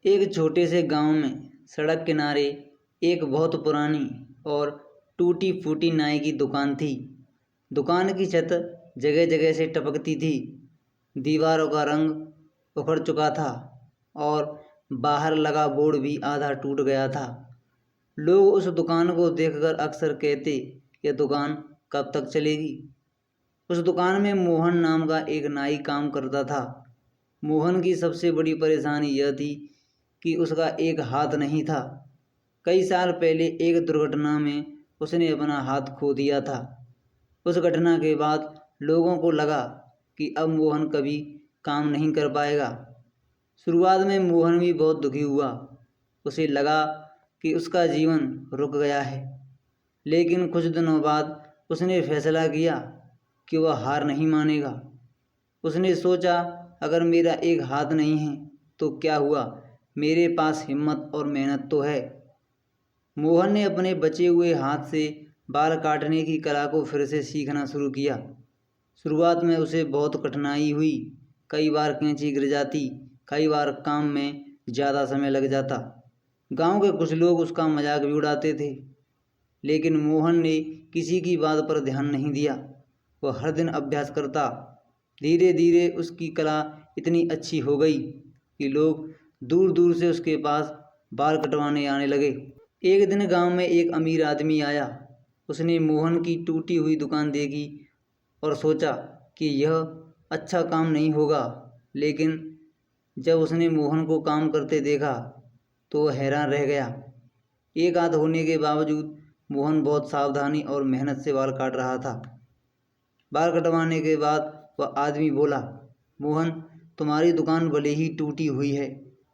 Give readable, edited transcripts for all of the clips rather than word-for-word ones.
एक छोटे से गांव में सड़क किनारे एक बहुत पुरानी और टूटी फूटी नाई की दुकान थी। दुकान की छत जगह जगह से टपकती थी, दीवारों का रंग उखड़ चुका था और बाहर लगा बोर्ड भी आधा टूट गया था। लोग उस दुकान को देखकर अक्सर कहते, यह दुकान कब तक चलेगी। उस दुकान में मोहन नाम का एक नाई काम करता था। मोहन की सबसे बड़ी परेशानी यह थी कि उसका एक हाथ नहीं था। कई साल पहले एक दुर्घटना में उसने अपना हाथ खो दिया था। उस घटना के बाद लोगों को लगा कि अब मोहन कभी काम नहीं कर पाएगा। शुरुआत में मोहन भी बहुत दुखी हुआ। उसे लगा कि उसका जीवन रुक गया है, लेकिन कुछ दिनों बाद उसने फैसला किया कि वह हार नहीं मानेगा। उसने सोचा, अगर मेरा एक हाथ नहीं है तो क्या हुआ, मेरे पास हिम्मत और मेहनत तो है। मोहन ने अपने बचे हुए हाथ से बाल काटने की कला को फिर से सीखना शुरू किया। शुरुआत में उसे बहुत कठिनाई हुई। कई बार कैंची गिर जाती, कई बार काम में ज़्यादा समय लग जाता। गांव के कुछ लोग उसका मजाक भी उड़ाते थे, लेकिन मोहन ने किसी की बात पर ध्यान नहीं दिया। वह हर दिन अभ्यास करता। धीरे धीरे उसकी कला इतनी अच्छी हो गई कि लोग दूर दूर से उसके पास बाल कटवाने आने लगे। एक दिन गांव में एक अमीर आदमी आया। उसने मोहन की टूटी हुई दुकान देखी और सोचा कि यह अच्छा काम नहीं होगा, लेकिन जब उसने मोहन को काम करते देखा तो वह हैरान रह गया। एक हाथ होने के बावजूद मोहन बहुत सावधानी और मेहनत से बाल काट रहा था। बाल कटवाने के बाद वह आदमी बोला, मोहन, तुम्हारी दुकान भले ही टूटी हुई है,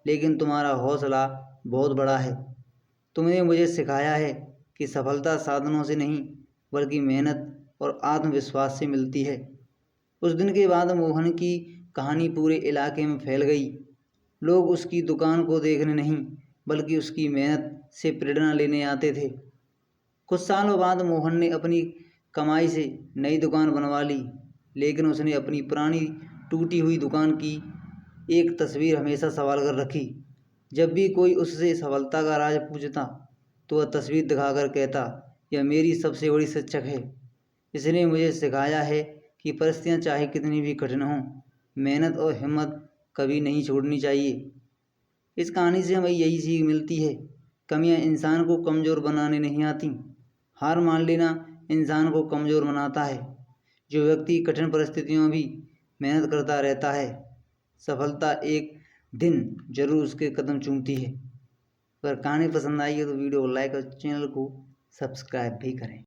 लेकिन तुम्हारा हौसला बहुत बड़ा है। तुमने मुझे सिखाया है कि सफलता साधनों से नहीं, बल्कि मेहनत और आत्मविश्वास से मिलती है। उस दिन के बाद मोहन की कहानी पूरे इलाके में फैल गई। लोग उसकी दुकान को देखने नहीं, बल्कि उसकी मेहनत से प्रेरणा लेने आते थे। कुछ सालों बाद मोहन ने अपनी कमाई से नई दुकान बनवा ली, लेकिन उसने अपनी पुरानी टूटी हुई दुकान की एक तस्वीर हमेशा संभाल कर रखी। जब भी कोई उससे सफलता का राज पूछता तो वह तस्वीर दिखाकर कहता, यह मेरी सबसे बड़ी शिक्षक है। इसने मुझे सिखाया है कि परिस्थितियाँ चाहे कितनी भी कठिन हों, मेहनत और हिम्मत कभी नहीं छोड़नी चाहिए। इस कहानी से हमें यही सीख मिलती है, कमियां इंसान को कमज़ोर बनाने नहीं आती। हार मान लेना इंसान को कमज़ोर बनाता है। जो व्यक्ति कठिन परिस्थितियों में भी मेहनत करता रहता है, सफलता एक दिन जरूर उसके कदम चूमती है। अगर कहानी पसंद आई है तो वीडियो को लाइक और चैनल को सब्सक्राइब भी करें।